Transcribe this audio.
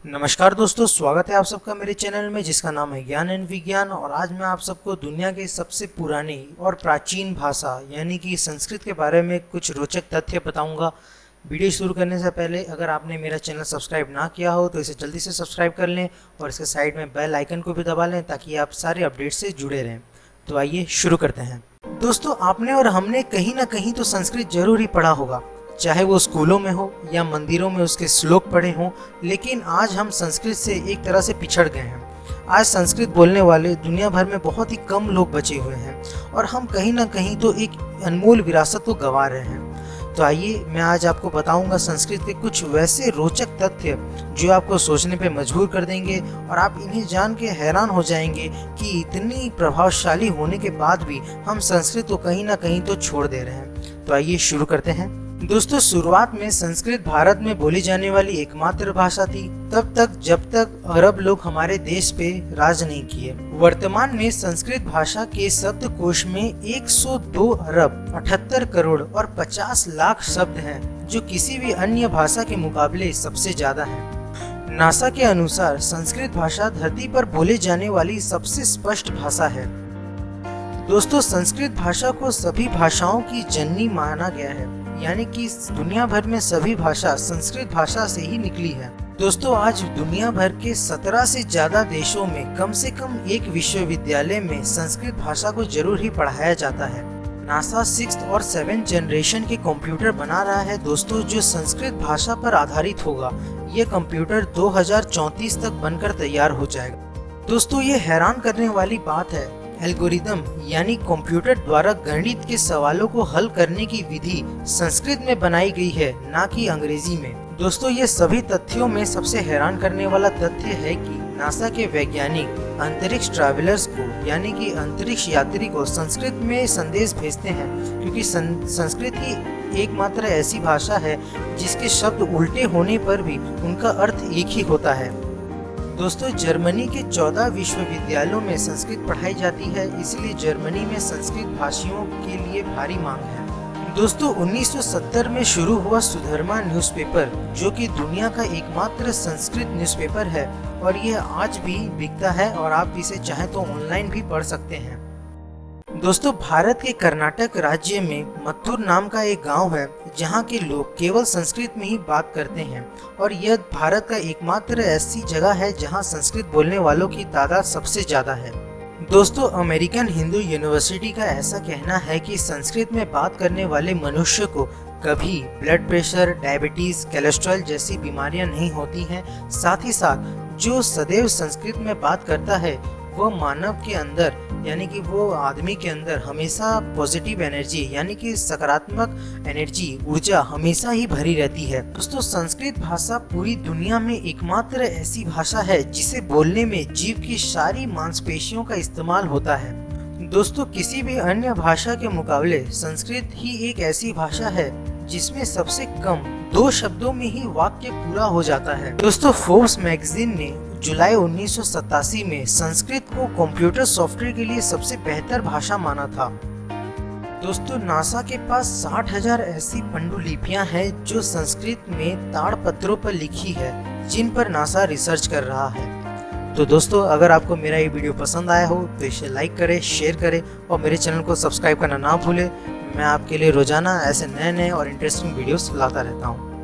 नमस्कार दोस्तों, स्वागत है आप सबका मेरे चैनल में जिसका नाम है ज्ञान एंड विज्ञान। और आज मैं आप सबको दुनिया की सबसे पुरानी और प्राचीन भाषा यानी कि संस्कृत के बारे में कुछ रोचक तथ्य बताऊंगा। वीडियो शुरू करने से पहले अगर आपने मेरा चैनल सब्सक्राइब ना किया हो तो इसे जल्दी से सब्सक्राइब कर लें और इसके साइड में बेल आइकन को भी दबा लें ताकि आप सारे अपडेट से जुड़े रहें। तो आइए शुरू करते हैं। दोस्तों, आपने और हमने कहीं ना कहीं तो संस्कृत जरूर ही पढ़ा होगा, चाहे वो स्कूलों में हो या मंदिरों में उसके श्लोक पढ़े हों। लेकिन आज हम संस्कृत से एक तरह से पिछड़ गए हैं। आज संस्कृत बोलने वाले दुनिया भर में बहुत ही कम लोग बचे हुए हैं और हम कहीं ना कहीं तो एक अनमोल विरासत को गंवा रहे हैं। तो आइए मैं आज आपको बताऊंगा संस्कृत के कुछ वैसे रोचक तथ्य जो आपको सोचने पे मजबूर कर देंगे और आप इन्हें जान के हैरान हो जाएंगे कि इतनी प्रभावशाली होने के बाद भी हम संस्कृत को कहीं ना कहीं तो छोड़ दे रहे हैं। तो आइए शुरू करते हैं। दोस्तों, शुरुआत में संस्कृत भारत में बोली जाने वाली एकमात्र भाषा थी, तब तक जब तक अरब लोग हमारे देश पे राज नहीं किए। वर्तमान में संस्कृत भाषा के शब्दकोश में 102 अरब 78 करोड़ और 50 लाख शब्द हैं, जो किसी भी अन्य भाषा के मुकाबले सबसे ज्यादा है। नासा के अनुसार संस्कृत भाषा धरती पर बोले जाने वाली सबसे स्पष्ट भाषा है। दोस्तों, संस्कृत भाषा को सभी भाषाओं की जननी माना गया है, यानी कि दुनिया भर में सभी भाषा संस्कृत भाषा से ही निकली है। दोस्तों, आज दुनिया भर के 17 से ज्यादा देशों में कम से कम एक विश्वविद्यालय में संस्कृत भाषा को जरूर ही पढ़ाया जाता है। नासा 6th और 7th जनरेशन के कंप्यूटर बना रहा है दोस्तों, जो संस्कृत भाषा पर आधारित होगा। ये कंप्यूटर 2034 तक बनकर तैयार हो जाएगा। दोस्तों, ये हैरान करने वाली बात है, एल्गोरिदम यानी कंप्यूटर द्वारा गणित के सवालों को हल करने की विधि संस्कृत में बनाई गई है, ना कि अंग्रेजी में। दोस्तों, ये सभी तथ्यों में सबसे हैरान करने वाला तथ्य है कि नासा के वैज्ञानिक अंतरिक्ष ट्रैवलर्स को यानी कि अंतरिक्ष यात्री को संस्कृत में संदेश भेजते हैं, क्योंकि संस्कृत ही एकमात्र ऐसी भाषा है जिसके शब्द उल्टे होने पर भी उनका अर्थ एक ही होता है। दोस्तों, जर्मनी के 14 विश्वविद्यालयों में संस्कृत पढ़ाई जाती है, इसलिए जर्मनी में संस्कृत भाषियों के लिए भारी मांग है। दोस्तों, 1970 में शुरू हुआ सुधर्मा न्यूज़पेपर, जो कि दुनिया का एकमात्र संस्कृत न्यूज़पेपर है और यह आज भी बिकता है और आप इसे चाहे तो ऑनलाइन भी पढ़ सकते हैं। दोस्तों, भारत के कर्नाटक राज्य में मत्तूर नाम का एक गांव है जहां के लोग केवल संस्कृत में ही बात करते हैं और यह भारत का एकमात्र ऐसी जगह है जहां संस्कृत बोलने वालों की तादाद सबसे ज्यादा है। दोस्तों, अमेरिकन हिंदू यूनिवर्सिटी का ऐसा कहना है कि संस्कृत में बात करने वाले मनुष्य को कभी ब्लड प्रेशर, डायबिटीज, कोलेस्ट्रॉल जैसी बीमारियां नहीं होती हैं। साथ ही साथ जो सदैव संस्कृत में बात करता है वह मानव के अंदर यानी कि वो आदमी के अंदर हमेशा पॉजिटिव एनर्जी यानी कि सकारात्मक एनर्जी, ऊर्जा हमेशा ही भरी रहती है। दोस्तों, संस्कृत भाषा पूरी दुनिया में एकमात्र ऐसी भाषा है जिसे बोलने में जीव की सारी मांसपेशियों का इस्तेमाल होता है। दोस्तों, किसी भी अन्य भाषा के मुकाबले संस्कृत ही एक ऐसी भाषा है जिसमें सबसे कम 2 शब्दों में ही वाक्य पूरा हो जाता है। दोस्तों, फोर्ब्स मैगजीन ने जुलाई 1987 में संस्कृत को कंप्यूटर सॉफ्टवेयर के लिए सबसे बेहतर भाषा माना था। दोस्तों, नासा के पास 60,000 ऐसी पांडुलिपियां हैं जो संस्कृत में ताड़पत्रों पर लिखी है, जिन पर नासा रिसर्च कर रहा है। तो दोस्तों, अगर आपको मेरा ये वीडियो पसंद आया हो तो इसे लाइक करें, शेयर करें और मेरे चैनल को सब्सक्राइब करना ना भूलें। मैं आपके लिए रोजाना ऐसे नए और इंटरेस्टिंग वीडियोस लाता रहता हूँ।